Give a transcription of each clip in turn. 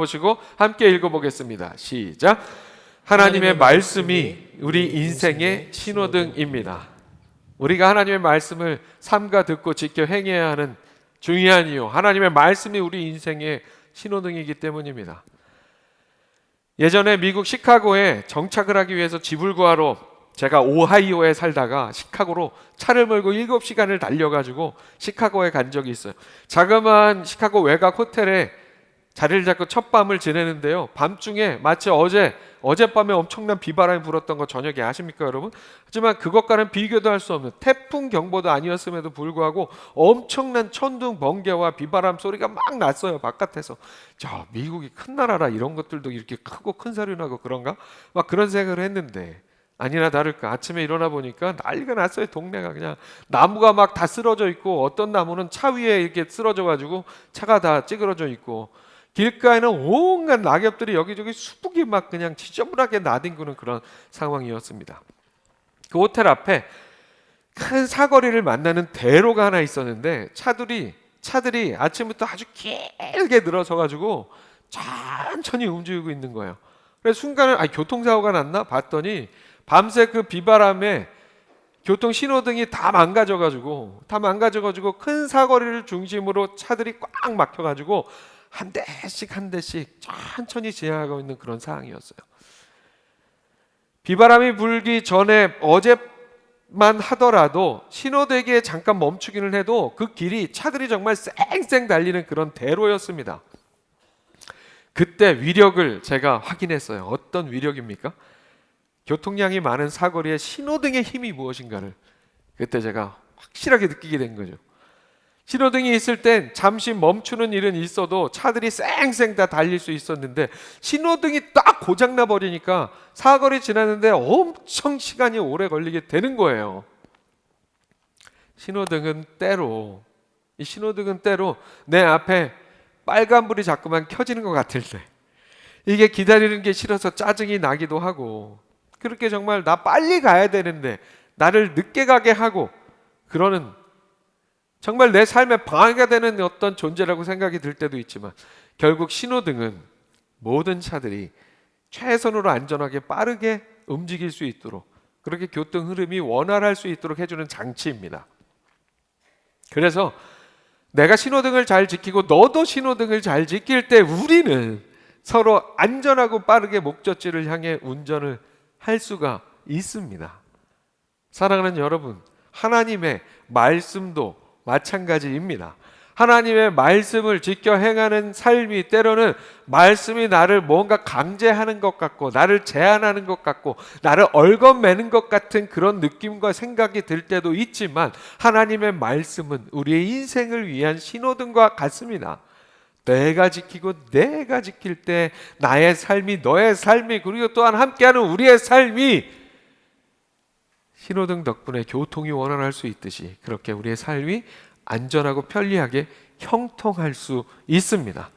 보시고 함께 읽어보겠습니다. 시작. 하나님의 말씀이 우리 인생의 신호등입니다. 우리가 하나님의 말씀을 삼가 듣고 지켜 행해야 하는 중요한 이유, 하나님의 말씀이 우리 인생의 신호등이기 때문입니다. 예전에 미국 시카고에 정착을 하기 위해서 집을 구하러 제가 오하이오에 살다가 시카고로 차를 몰고 7시간을 달려가지고 시카고에 간 적이 있어요. 자그마한 시카고 외곽 호텔에 자리를 잡고 첫 밤을 지내는데요, 밤중에 마치 어젯밤에 엄청난 비바람이 불었던 거 저녁에 아십니까 여러분? 하지만 그것과는 비교도 할 수 없는 태풍 경보도 아니었음에도 불구하고 엄청난 천둥 번개와 비바람 소리가 막 났어요, 바깥에서. 저 미국이 큰 나라라 이런 것들도 이렇게 크고 큰 소리 나고 그런가? 막 그런 생각을 했는데 아니나 다를까 아침에 일어나 보니까 난리가 났어요. 동네가 그냥 나무가 막 다 쓰러져 있고, 어떤 나무는 차 위에 이렇게 쓰러져 가지고 차가 다 찌그러져 있고, 길가에는 온갖 낙엽들이 여기저기 수북이 막 그냥 지저분하게 나뒹구는 그런 상황이었습니다. 그 호텔 앞에 큰 사거리를 만나는 대로가 하나 있었는데 차들이 아침부터 아주 길게 늘어서 가지고 천천히 움직이고 있는 거예요. 그래서 순간에 교통사고가 났나 봤더니 밤새 그 비바람에 교통 신호등이 다 망가져가지고 큰 사거리를 중심으로 차들이 꽉 막혀가지고 한 대씩 천천히 지나가고 있는 그런 상황이었어요. 비바람이 불기 전에 어제만 하더라도 신호대기에 잠깐 멈추기는 해도 그 길이 차들이 정말 쌩쌩 달리는 그런 대로였습니다. 그때 위력을 제가 확인했어요. 어떤 위력입니까? 교통량이 많은 사거리에 신호등의 힘이 무엇인가를 그때 제가 확실하게 느끼게 된 거죠. 신호등이 있을 땐 잠시 멈추는 일은 있어도 차들이 쌩쌩 다 달릴 수 있었는데, 신호등이 딱 고장나 버리니까 사거리 지나는데 엄청 시간이 오래 걸리게 되는 거예요. 신호등은 때로 내 앞에 빨간불이 자꾸만 켜지는 것 같을 때, 이게 기다리는 게 싫어서 짜증이 나기도 하고, 그렇게 정말 나 빨리 가야 되는데 나를 늦게 가게 하고 그러는, 정말 내 삶에 방해가 되는 어떤 존재라고 생각이 들 때도 있지만, 결국 신호등은 모든 차들이 최선으로 안전하게 빠르게 움직일 수 있도록, 그렇게 교통 흐름이 원활할 수 있도록 해주는 장치입니다. 그래서 내가 신호등을 잘 지키고 너도 신호등을 잘 지킬 때 우리는 서로 안전하고 빠르게 목적지를 향해 운전을 할 수가 있습니다. 사랑하는 여러분, 하나님의 말씀도 마찬가지입니다. 하나님의 말씀을 지켜 행하는 삶이 때로는 말씀이 나를 뭔가 강제하는 것 같고, 나를 제한하는 것 같고, 나를 얽어매는 것 같은 그런 느낌과 생각이 들 때도 있지만, 하나님의 말씀은 우리의 인생을 위한 신호등과 같습니다. 내가 지키고 내가 지킬 때 나의 삶이, 너의 삶이, 그리고 또한 함께하는 우리의 삶이 신호등 덕분에 교통이 원활할 수 있듯이, 그렇게 우리의 삶이 안전하고 편리하게 형통할 수 있습니다.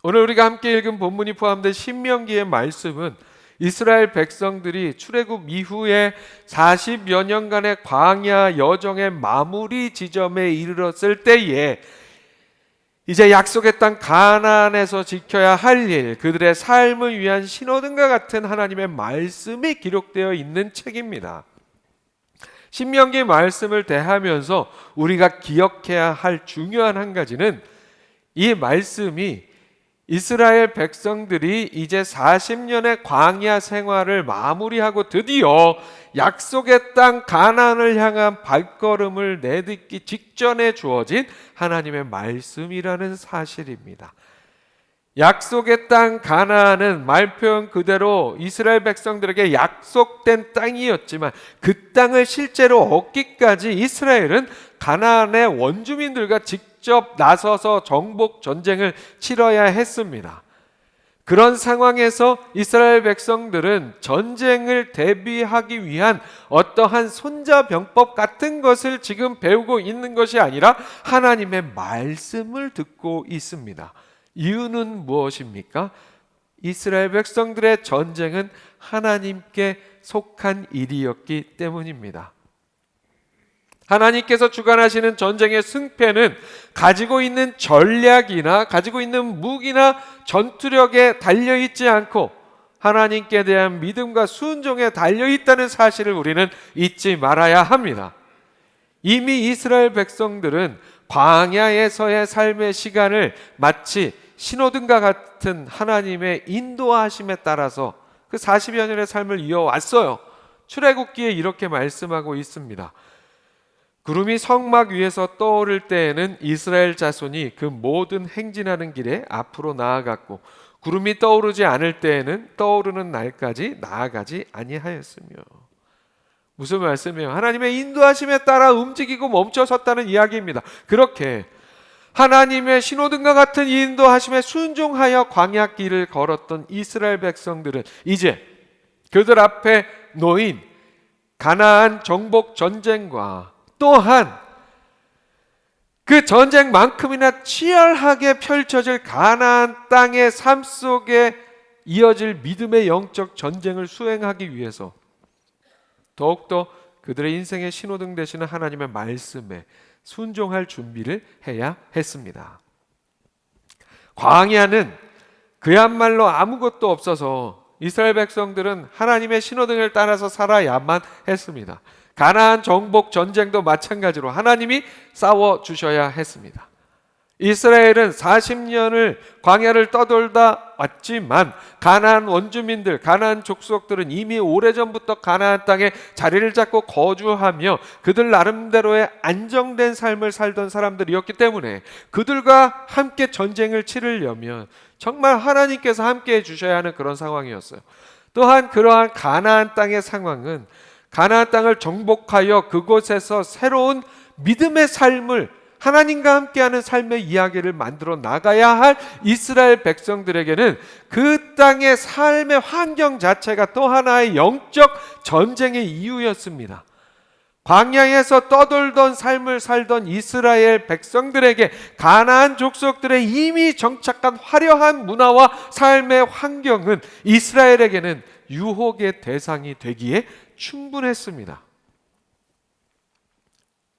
오늘 우리가 함께 읽은 본문이 포함된 신명기의 말씀은 이스라엘 백성들이 출애굽 이후에 40여 년간의 광야 여정의 마무리 지점에 이르렀을 때에 이제 약속의 땅 가나안에서 지켜야 할 일, 그들의 삶을 위한 신호등과 같은 하나님의 말씀이 기록되어 있는 책입니다. 신명기 말씀을 대하면서 우리가 기억해야 할 중요한 한 가지는, 이 말씀이 이스라엘 백성들이 이제 40년의 광야 생활을 마무리하고 드디어 약속의 땅 가나안을 향한 발걸음을 내딛기 직전에 주어진 하나님의 말씀이라는 사실입니다. 약속의 땅 가나안은 말표현 그대로 이스라엘 백성들에게 약속된 땅이었지만, 그 땅을 실제로 얻기까지 이스라엘은 가나안의 원주민들과 직접 나서서 정복 전쟁을 치러야 했습니다. 그런 상황에서 이스라엘 백성들은 전쟁을 대비하기 위한 어떠한 손자병법 같은 것을 지금 배우고 있는 것이 아니라 하나님의 말씀을 듣고 있습니다. 이유는 무엇입니까? 이스라엘 백성들의 전쟁은 하나님께 속한 일이었기 때문입니다. 하나님께서 주관하시는 전쟁의 승패는 가지고 있는 전략이나 가지고 있는 무기나 전투력에 달려있지 않고 하나님께 대한 믿음과 순종에 달려있다는 사실을 우리는 잊지 말아야 합니다. 이미 이스라엘 백성들은 광야에서의 삶의 시간을 마치 신호등과 같은 하나님의 인도하심에 따라서 그 40여 년의 삶을 이어왔어요. 출애굽기에 이렇게 말씀하고 있습니다. 구름이 성막 위에서 떠오를 때에는 이스라엘 자손이 그 모든 행진하는 길에 앞으로 나아갔고 구름이 떠오르지 않을 때에는 떠오르는 날까지 나아가지 아니하였으며. 무슨 말씀이에요? 하나님의 인도하심에 따라 움직이고 멈춰섰다는 이야기입니다. 그렇게 하나님의 신호등과 같은 인도하심에 순종하여 광야길을 걸었던 이스라엘 백성들은 이제 그들 앞에 놓인 가나안 정복 전쟁과 또한 그 전쟁만큼이나 치열하게 펼쳐질 가나안 땅의 삶 속에 이어질 믿음의 영적 전쟁을 수행하기 위해서 더욱더 그들의 인생의 신호등 되시는 하나님의 말씀에 순종할 준비를 해야 했습니다. 광야는 그야말로 아무것도 없어서 이스라엘 백성들은 하나님의 신호등을 따라서 살아야만 했습니다. 가나안 정복 전쟁도 마찬가지로 하나님이 싸워주셔야 했습니다. 이스라엘은 40년을 광야를 떠돌다 왔지만 가나안 원주민들, 가나안 족속들은 이미 오래전부터 가나안 땅에 자리를 잡고 거주하며 그들 나름대로의 안정된 삶을 살던 사람들이었기 때문에 그들과 함께 전쟁을 치르려면 정말 하나님께서 함께 해주셔야 하는 그런 상황이었어요. 또한 그러한 가나안 땅의 상황은 가나안 땅을 정복하여 그곳에서 새로운 믿음의 삶을 하나님과 함께하는 삶의 이야기를 만들어 나가야 할 이스라엘 백성들에게는 그 땅의 삶의 환경 자체가 또 하나의 영적 전쟁의 이유였습니다. 광야에서 떠돌던 삶을 살던 이스라엘 백성들에게 가나안 족속들의 이미 정착한 화려한 문화와 삶의 환경은 이스라엘에게는 유혹의 대상이 되기에 충분했습니다.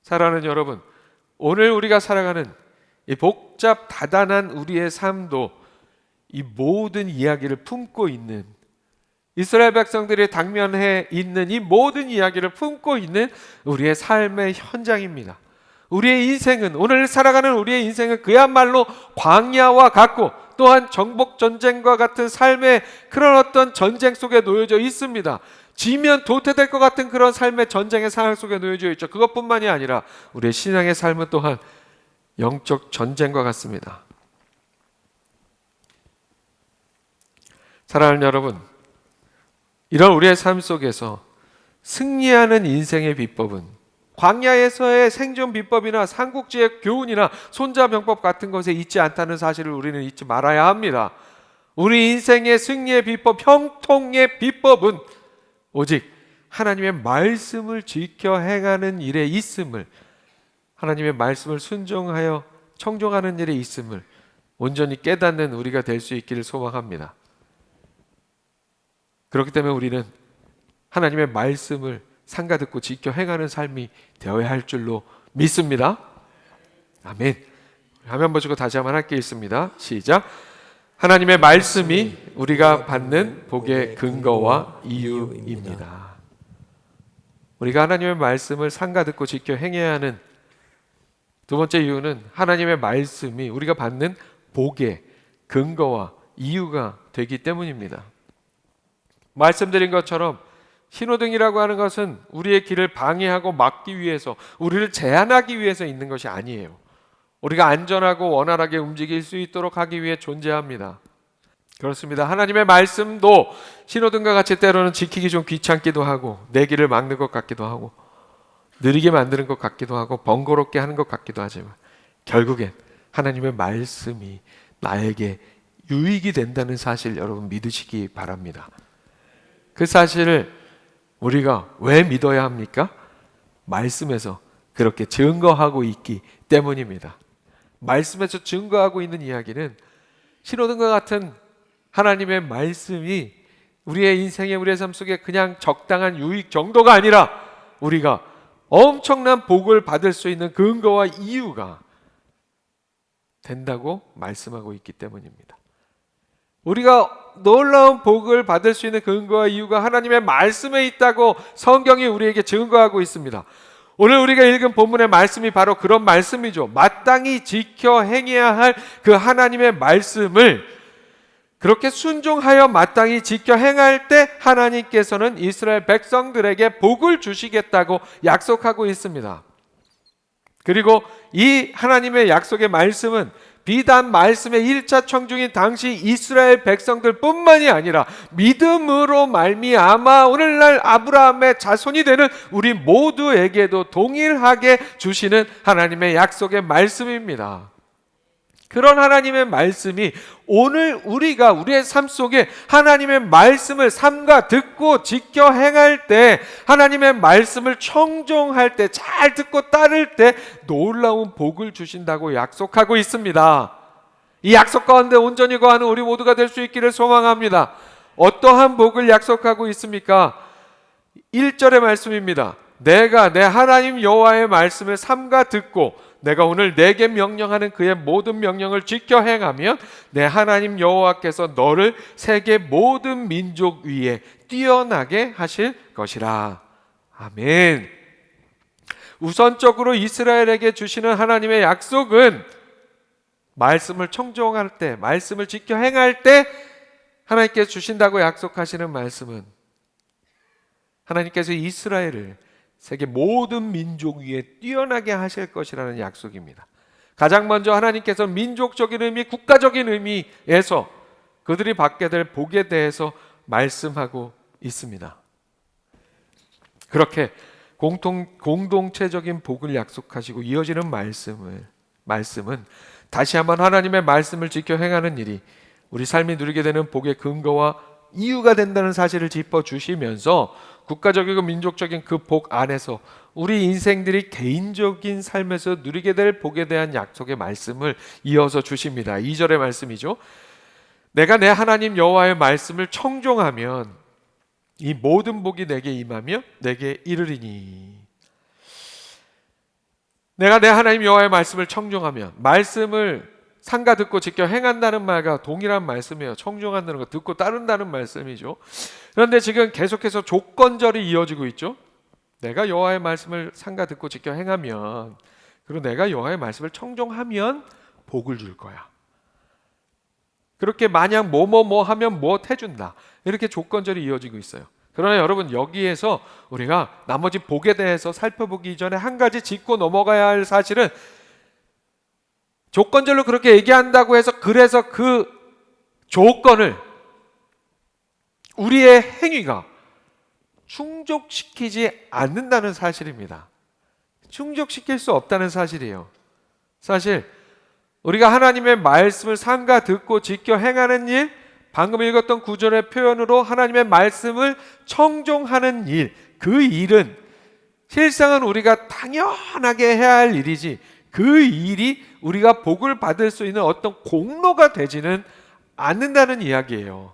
사랑하는 여러분, 오늘 우리가 살아가는 이 복잡 다단한 우리의 삶도 이 모든 이야기를 품고 있는, 이스라엘 백성들이 당면해 있는 이 모든 이야기를 품고 있는 우리의 삶의 현장입니다. 우리의 인생은, 오늘 살아가는 우리의 인생은 그야말로 광야와 같고 또한 정복 전쟁과 같은 삶의 그런 어떤 전쟁 속에 놓여져 있습니다. 지면 도태될 것 같은 그런 삶의 전쟁의 상황 속에 놓여져 있죠. 그것뿐만이 아니라 우리의 신앙의 삶은 또한 영적 전쟁과 같습니다. 사랑하는 여러분, 이런 우리의 삶 속에서 승리하는 인생의 비법은 광야에서의 생존 비법이나 삼국지의 교훈이나 손자병법 같은 것에 있지 않다는 사실을 우리는 잊지 말아야 합니다. 우리 인생의 승리의 비법, 형통의 비법은 오직 하나님의 말씀을 지켜 행하는 일에 있음을, 하나님의 말씀을 순종하여 청종하는 일에 있음을 온전히 깨닫는 우리가 될 수 있기를 소망합니다. 그렇기 때문에 우리는 하나님의 말씀을 상가듣고 지켜 행하는 삶이 되어야 할 줄로 믿습니다. 아멘. 화면 보시고 다시 한번 함께 읽습니다. 시작. 하나님의 말씀이 우리가 받는 복의 근거와 이유입니다. 우리가 하나님의 말씀을 상가듣고 지켜 행해야 하는 두 번째 이유는 하나님의 말씀이 우리가 받는 복의 근거와 이유가 되기 때문입니다. 말씀드린 것처럼 신호등이라고 하는 것은 우리의 길을 방해하고 막기 위해서, 우리를 제한하기 위해서 있는 것이 아니에요. 우리가 안전하고 원활하게 움직일 수 있도록 하기 위해 존재합니다. 그렇습니다. 하나님의 말씀도 신호등과 같이 때로는 지키기 좀 귀찮기도 하고 내 길을 막는 것 같기도 하고 느리게 만드는 것 같기도 하고 번거롭게 하는 것 같기도 하지만 결국엔 하나님의 말씀이 나에게 유익이 된다는 사실 여러분 믿으시기 바랍니다. 그 사실을 우리가 왜 믿어야 합니까? 말씀에서 그렇게 증거하고 있기 때문입니다. 말씀에서 증거하고 있는 이야기는 신호등과 같은 하나님의 말씀이 우리의 인생에, 우리의 삶 속에 그냥 적당한 유익 정도가 아니라 우리가 엄청난 복을 받을 수 있는 근거와 이유가 된다고 말씀하고 있기 때문입니다. 우리가 놀라운 복을 받을 수 있는 근거와 이유가 하나님의 말씀에 있다고 성경이 우리에게 증거하고 있습니다. 오늘 우리가 읽은 본문의 말씀이 바로 그런 말씀이죠. 마땅히 지켜 행해야 할 그 하나님의 말씀을 그렇게 순종하여 마땅히 지켜 행할 때 하나님께서는 이스라엘 백성들에게 복을 주시겠다고 약속하고 있습니다. 그리고 이 하나님의 약속의 말씀은 비단 말씀의 1차 청중인 당시 이스라엘 백성들 뿐만이 아니라 믿음으로 말미암아 오늘날 아브라함의 자손이 되는 우리 모두에게도 동일하게 주시는 하나님의 약속의 말씀입니다. 그런 하나님의 말씀이 오늘 우리가 우리의 삶 속에 하나님의 말씀을 삼가 듣고 지켜 행할 때, 하나님의 말씀을 청종할 때, 잘 듣고 따를 때 놀라운 복을 주신다고 약속하고 있습니다. 이 약속 가운데 온전히 거하는 우리 모두가 될 수 있기를 소망합니다. 어떠한 복을 약속하고 있습니까? 1절의 말씀입니다. 내가 내 하나님 여호와의 말씀을 삼가 듣고 내가 오늘 내게 명령하는 그의 모든 명령을 지켜 행하면 내 하나님 여호와께서 너를 세계 모든 민족 위에 뛰어나게 하실 것이라. 아멘. 우선적으로 이스라엘에게 주시는 하나님의 약속은 말씀을 청종할 때, 말씀을 지켜 행할 때 하나님께서 주신다고 약속하시는 말씀은 하나님께서 이스라엘을 세계 모든 민족 위에 뛰어나게 하실 것이라는 약속입니다. 가장 먼저 하나님께서 민족적인 의미, 국가적인 의미에서 그들이 받게 될 복에 대해서 말씀하고 있습니다. 그렇게 공동체적인 복을 약속하시고 이어지는 말씀은 다시 한번 하나님의 말씀을 지켜 행하는 일이 우리 삶이 누리게 되는 복의 근거와 이유가 된다는 사실을 짚어주시면서 국가적이고 민족적인 그 복 안에서 우리 인생들이 개인적인 삶에서 누리게 될 복에 대한 약속의 말씀을 이어서 주십니다. 2절의 말씀이죠. 내가 내 하나님 여호와의 말씀을 청종하면 이 모든 복이 내게 임하며 내게 이르리니. 내가 내 하나님 여호와의 말씀을 청종하면, 말씀을 삼가 듣고 지켜 행한다는 말과 동일한 말씀이에요. 청종한다는 거, 듣고 따른다는 말씀이죠. 그런데 지금 계속해서 조건절이 이어지고 있죠. 내가 여호와의 말씀을 삼가 듣고 지켜 행하면, 그리고 내가 여호와의 말씀을 청종하면 복을 줄 거야. 그렇게 만약 뭐 하면 뭐 해준다. 이렇게 조건절이 이어지고 있어요. 그러나 여러분, 여기에서 우리가 나머지 복에 대해서 살펴보기 전에 한 가지 짚고 넘어가야 할 사실은, 조건절로 그렇게 얘기한다고 해서 그래서 그 조건을 우리의 행위가 충족시키지 않는다는 사실입니다. 충족시킬 수 없다는 사실이에요. 사실 우리가 하나님의 말씀을 삼가 듣고 지켜 행하는 일, 방금 읽었던 구절의 표현으로 하나님의 말씀을 청종하는 일, 그 일은 실상은 우리가 당연하게 해야 할 일이지, 그 일이 우리가 복을 받을 수 있는 어떤 공로가 되지는 않는다는 이야기예요.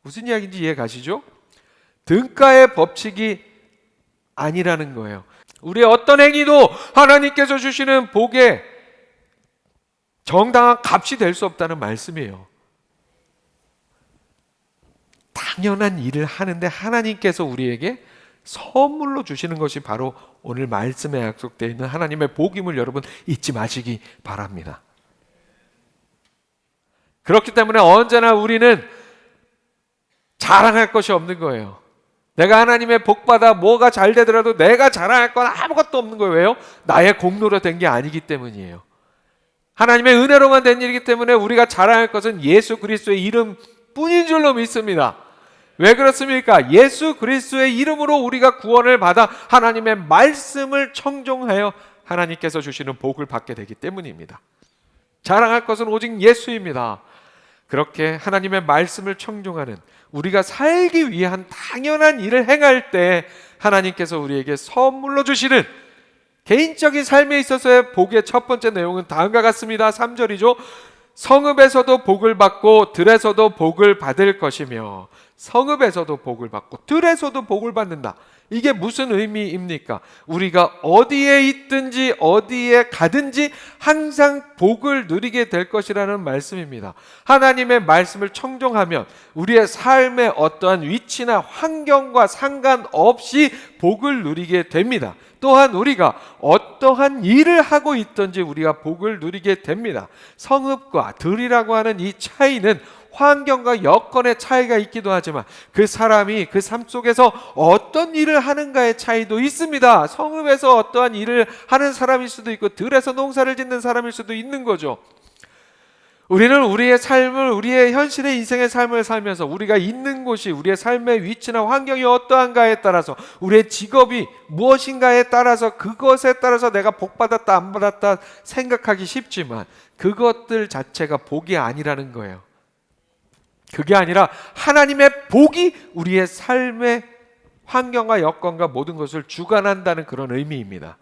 무슨 이야기인지 이해 가시죠? 등가의 법칙이 아니라는 거예요. 우리의 어떤 행위도 하나님께서 주시는 복의 정당한 값이 될 수 없다는 말씀이에요. 당연한 일을 하는데 하나님께서 우리에게 선물로 주시는 것이 바로 오늘 말씀에 약속되어 있는 하나님의 복임을 여러분 잊지 마시기 바랍니다. 그렇기 때문에 언제나 우리는 자랑할 것이 없는 거예요. 내가 하나님의 복받아 뭐가 잘 되더라도 내가 자랑할 건 아무것도 없는 거예요. 왜요? 나의 공로로 된 게 아니기 때문이에요. 하나님의 은혜로만 된 일이기 때문에 우리가 자랑할 것은 예수 그리스도의 이름 뿐인 줄로 믿습니다. 왜 그렇습니까? 예수 그리스도의 이름으로 우리가 구원을 받아 하나님의 말씀을 청종하여 하나님께서 주시는 복을 받게 되기 때문입니다. 자랑할 것은 오직 예수입니다. 그렇게 하나님의 말씀을 청종하는, 우리가 살기 위한 당연한 일을 행할 때 하나님께서 우리에게 선물로 주시는 개인적인 삶에 있어서의 복의 첫 번째 내용은 다음과 같습니다. 3절이죠. 성읍에서도 복을 받고 들에서도 복을 받을 것이며. 성읍에서도 복을 받고 들에서도 복을 받는다. 이게 무슨 의미입니까? 우리가 어디에 있든지 어디에 가든지 항상 복을 누리게 될 것이라는 말씀입니다. 하나님의 말씀을 청종하면 우리의 삶의 어떠한 위치나 환경과 상관없이 복을 누리게 됩니다. 또한 우리가 어떠한 일을 하고 있든지 우리가 복을 누리게 됩니다. 성읍과 들이라고 하는 이 차이는 환경과 여건의 차이가 있기도 하지만 그 사람이 그 삶 속에서 어떤 일을 하는가의 차이도 있습니다. 성읍에서 어떠한 일을 하는 사람일 수도 있고 들에서 농사를 짓는 사람일 수도 있는 거죠. 우리는 우리의 삶을, 우리의 현실의 인생의 삶을 살면서 우리가 있는 곳이, 우리의 삶의 위치나 환경이 어떠한가에 따라서, 우리의 직업이 무엇인가에 따라서, 그것에 따라서 내가 복 받았다 안 받았다 생각하기 쉽지만 그것들 자체가 복이 아니라는 거예요. 그게 아니라 하나님의 복이 우리의 삶의 환경과 여건과 모든 것을 주관한다는 그런 의미입니다.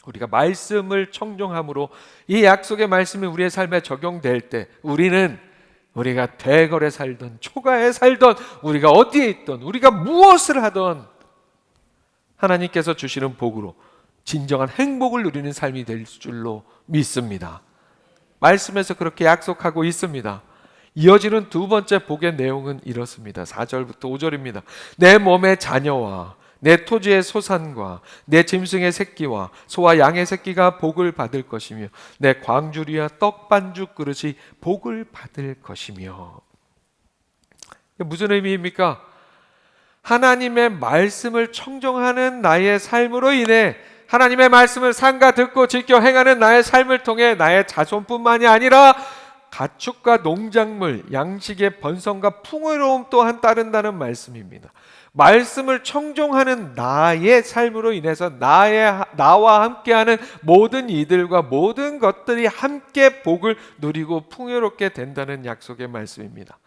우리가 말씀을 청종함으로 이 약속의 말씀이 우리의 삶에 적용될 때 우리가 대궐에 살던 초가에 살던 우리가 어디에 있던 우리가 무엇을 하던 하나님께서 주시는 복으로 진정한 행복을 누리는 삶이 될 줄로 믿습니다. 말씀에서 그렇게 약속하고 있습니다. 이어지는 두 번째 복의 내용은 이렇습니다. 4절부터 5절입니다. 내 몸의 자녀와 내 토지의 소산과 내 짐승의 새끼와 소와 양의 새끼가 복을 받을 것이며 내 광주리와 떡반죽 그릇이 복을 받을 것이며. 무슨 의미입니까? 하나님의 말씀을 청종하는 나의 삶으로 인해 하나님의 말씀을 삼가 듣고 지켜 행하는 나의 삶을 통해 나의 자손뿐만이 아니라 가축과 농작물, 양식의 번성과 풍요로움 또한 따른다는 말씀입니다. 말씀을 청종하는 나의 삶으로 인해서 나와 함께하는 모든 이들과 모든 것들이 함께 복을 누리고 풍요롭게 된다는 약속의 말씀입니다.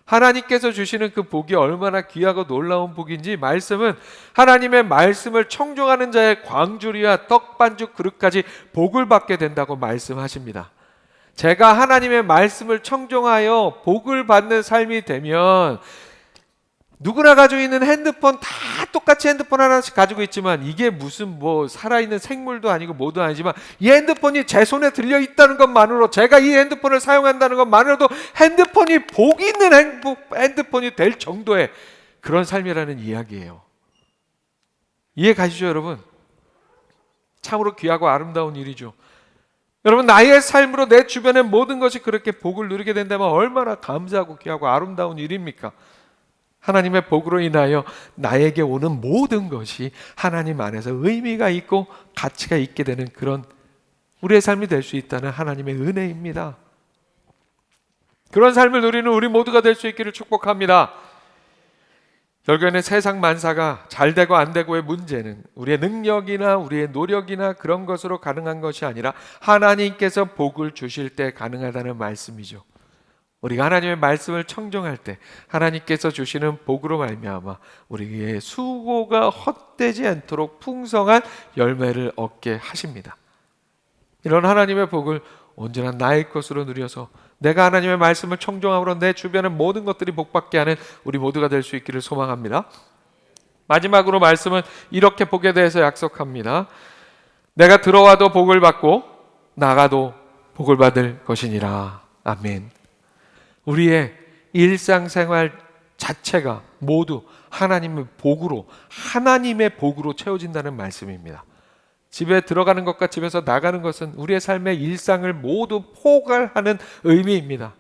하나님께서 주시는 그 복이 얼마나 귀하고 놀라운 복인지 말씀은 하나님의 말씀을 청종하는 자의 광주리와 떡반죽 그릇까지 복을 받게 된다고 말씀하십니다. 제가 하나님의 말씀을 청종하여 복을 받는 삶이 되면 누구나 가지고 있는 핸드폰 다 똑같이 핸드폰 하나씩 가지고 있지만 이게 무슨 살아있는 생물도 아니고 뭐도 아니지만 이 핸드폰이 제 손에 들려 있다는 것만으로, 제가 이 핸드폰을 사용한다는 것만으로도 핸드폰이 복 있는 핸드폰이 될 정도의 그런 삶이라는 이야기예요. 이해 가시죠, 여러분? 참으로 귀하고 아름다운 일이죠. 여러분, 나의 삶으로 내 주변의 모든 것이 그렇게 복을 누리게 된다면 얼마나 감사하고 귀하고 아름다운 일입니까? 하나님의 복으로 인하여 나에게 오는 모든 것이 하나님 안에서 의미가 있고 가치가 있게 되는 그런 우리의 삶이 될 수 있다는 하나님의 은혜입니다. 그런 삶을 누리는 우리 모두가 될 수 있기를 축복합니다. 결국에는 세상 만사가 잘 되고 안 되고의 문제는 우리의 능력이나 우리의 노력이나 그런 것으로 가능한 것이 아니라 하나님께서 복을 주실 때 가능하다는 말씀이죠. 우리가 하나님의 말씀을 청종할 때 하나님께서 주시는 복으로 말미암아 우리의 수고가 헛되지 않도록 풍성한 열매를 얻게 하십니다. 이런 하나님의 복을 언제나 나의 것으로 누려서 내가 하나님의 말씀을 청종함으로 내 주변의 모든 것들이 복받게 하는 우리 모두가 될 수 있기를 소망합니다. 마지막으로 말씀은 이렇게 복에 대해서 약속합니다. 내가 들어와도 복을 받고 나가도 복을 받을 것이니라. 아멘. 우리의 일상생활 자체가 모두 하나님의 복으로 채워진다는 말씀입니다. 집에 들어가는 것과 집에서 나가는 것은 우리의 삶의 일상을 모두 포괄하는 의미입니다.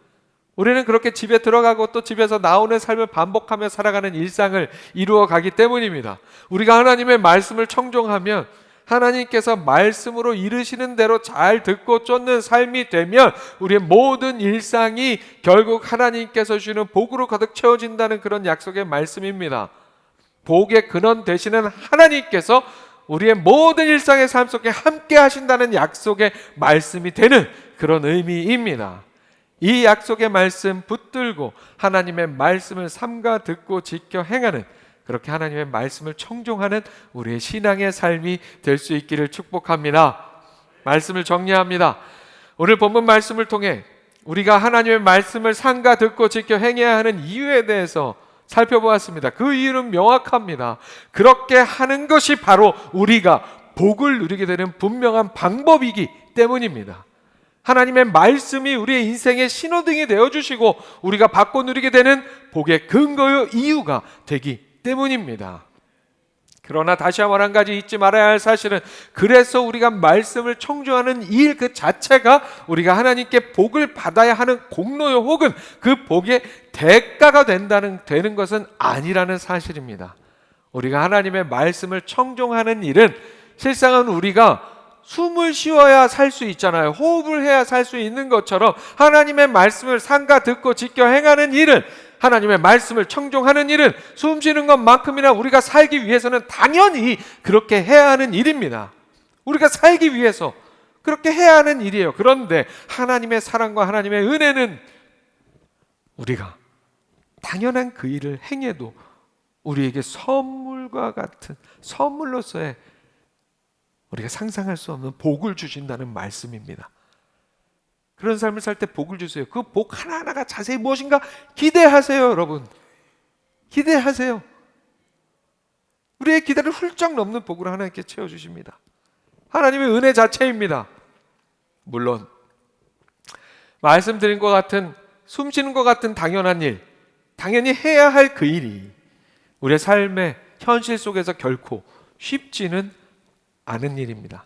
우리는 그렇게 집에 들어가고 또 집에서 나오는 삶을 반복하며 살아가는 일상을 이루어 가기 때문입니다. 우리가 하나님의 말씀을 청종하면 하나님께서 말씀으로 이르시는 대로 잘 듣고 쫓는 삶이 되면 우리의 모든 일상이 결국 하나님께서 주시는 복으로 가득 채워진다는 그런 약속의 말씀입니다. 복의 근원 되시는 하나님께서 우리의 모든 일상의 삶 속에 함께 하신다는 약속의 말씀이 되는 그런 의미입니다. 이 약속의 말씀 붙들고 하나님의 말씀을 삼가 듣고 지켜 행하는, 그렇게 하나님의 말씀을 청종하는 우리의 신앙의 삶이 될 수 있기를 축복합니다. 말씀을 정리합니다. 오늘 본문 말씀을 통해 우리가 하나님의 말씀을 삼가 듣고 지켜 행해야 하는 이유에 대해서 살펴보았습니다. 그 이유는 명확합니다. 그렇게 하는 것이 바로 우리가 복을 누리게 되는 분명한 방법이기 때문입니다. 하나님의 말씀이 우리의 인생의 신호등이 되어주시고 우리가 받고 누리게 되는 복의 근거요 이유가 되기 때문입니다. 그러나 다시 한번 한 가지 잊지 말아야 할 사실은, 그래서 우리가 말씀을 청종하는 일 그 자체가 우리가 하나님께 복을 받아야 하는 공로요 혹은 그 복의 대가가 되는 것은 아니라는 사실입니다. 우리가 하나님의 말씀을 청종하는 일은 실상은 우리가 숨을 쉬어야 살 수 있잖아요. 호흡을 해야 살 수 있는 것처럼 하나님의 말씀을 삼가 듣고 지켜 행하는 일은, 하나님의 말씀을 청종하는 일은 숨 쉬는 것만큼이나 우리가 살기 위해서는 당연히 그렇게 해야 하는 일입니다. 우리가 살기 위해서 그렇게 해야 하는 일이에요. 그런데 하나님의 사랑과 하나님의 은혜는 우리가 당연한 그 일을 행해도 우리에게 선물과 같은, 선물로서의 우리가 상상할 수 없는 복을 주신다는 말씀입니다. 그런 삶을 살 때 복을 주세요. 그 복 하나하나가 자세히 무엇인가 기대하세요, 여러분. 기대하세요. 우리의 기대를 훌쩍 넘는 복을 하나님께 채워주십니다. 하나님의 은혜 자체입니다. 물론 말씀드린 것 같은, 숨쉬는 것 같은 당연한 일, 당연히 해야 할 그 일이 우리의 삶의 현실 속에서 결코 쉽지는 않은 일입니다.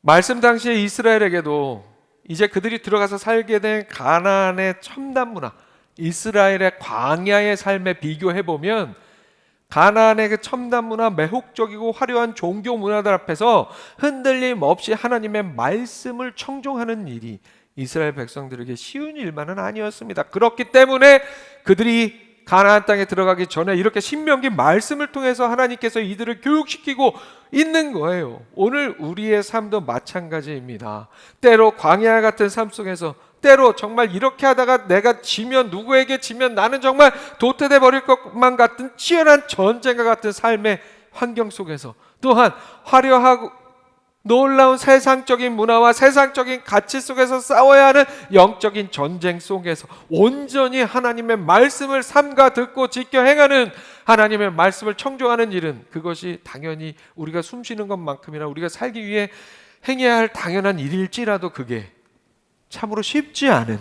말씀 당시에 이스라엘에게도 이제 그들이 들어가서 살게 된 가나안의 첨단 문화, 이스라엘의 광야의 삶에 비교해보면 가나안의 그 첨단 문화, 매혹적이고 화려한 종교 문화들 앞에서 흔들림 없이 하나님의 말씀을 청종하는 일이 이스라엘 백성들에게 쉬운 일만은 아니었습니다. 그렇기 때문에 그들이 가나안 땅에 들어가기 전에 이렇게 신명기 말씀을 통해서 하나님께서 이들을 교육시키고 있는 거예요. 오늘 우리의 삶도 마찬가지입니다. 때로 광야 같은 삶 속에서, 때로 정말 이렇게 하다가 내가 지면, 누구에게 지면 나는 정말 도태돼 버릴 것만 같은 치열한 전쟁과 같은 삶의 환경 속에서, 또한 화려하고 놀라운 세상적인 문화와 세상적인 가치 속에서 싸워야 하는 영적인 전쟁 속에서 온전히 하나님의 말씀을 삼가 듣고 지켜 행하는, 하나님의 말씀을 청종하는 일은, 그것이 당연히 우리가 숨쉬는 것만큼이나 우리가 살기 위해 행해야 할 당연한 일일지라도 그게 참으로 쉽지 않은,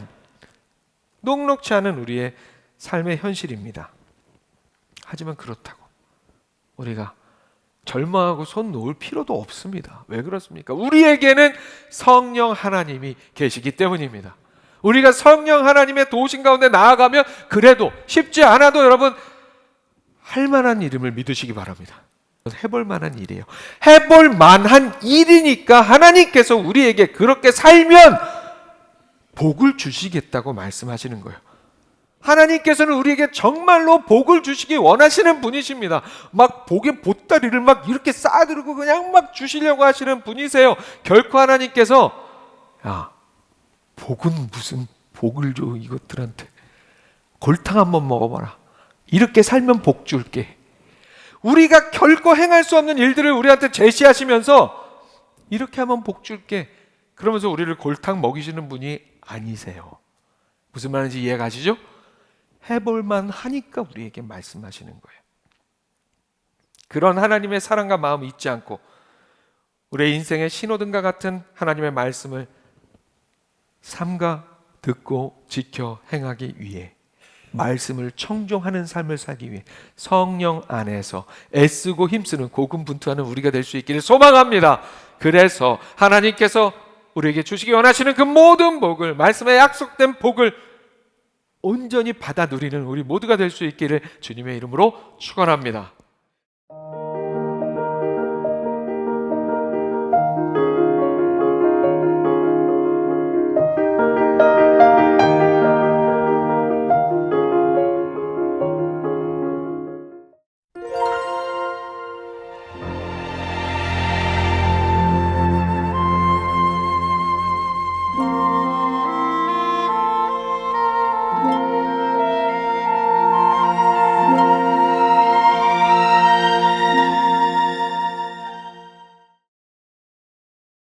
녹록지 않은 우리의 삶의 현실입니다. 하지만 그렇다고 우리가 절망하고 손 놓을 필요도 없습니다. 왜 그렇습니까? 우리에게는 성령 하나님이 계시기 때문입니다. 우리가 성령 하나님의 도우심 가운데 나아가면 그래도 쉽지 않아도 여러분 할 만한 이름을 믿으시기 바랍니다. 해볼 만한 일이에요. 해볼 만한 일이니까 하나님께서 우리에게 그렇게 살면 복을 주시겠다고 말씀하시는 거예요. 하나님께서는 우리에게 정말로 복을 주시기 원하시는 분이십니다. 막 복의 보따리를 막 이렇게 쌓아두고 그냥 막 주시려고 하시는 분이세요. 결코 하나님께서 야, 복은 무슨 복을 줘 이것들한테, 골탕 한번 먹어봐라, 이렇게 살면 복 줄게, 우리가 결코 행할 수 없는 일들을 우리한테 제시하시면서 이렇게 하면 복 줄게, 그러면서 우리를 골탕 먹이시는 분이 아니세요. 무슨 말인지 이해 가시죠? 해볼만 하니까 우리에게 말씀하시는 거예요. 그런 하나님의 사랑과 마음 잊지 않고 우리의 인생의 신호등과 같은 하나님의 말씀을 삼가 듣고 지켜 행하기 위해, 말씀을 청종하는 삶을 살기 위해 성령 안에서 애쓰고 힘쓰는 고군분투하는 우리가 될 수 있기를 소망합니다. 그래서 하나님께서 우리에게 주시기 원하시는 그 모든 복을, 말씀에 약속된 복을 온전히 받아 누리는 우리 모두가 될 수 있기를 주님의 이름으로 축원합니다.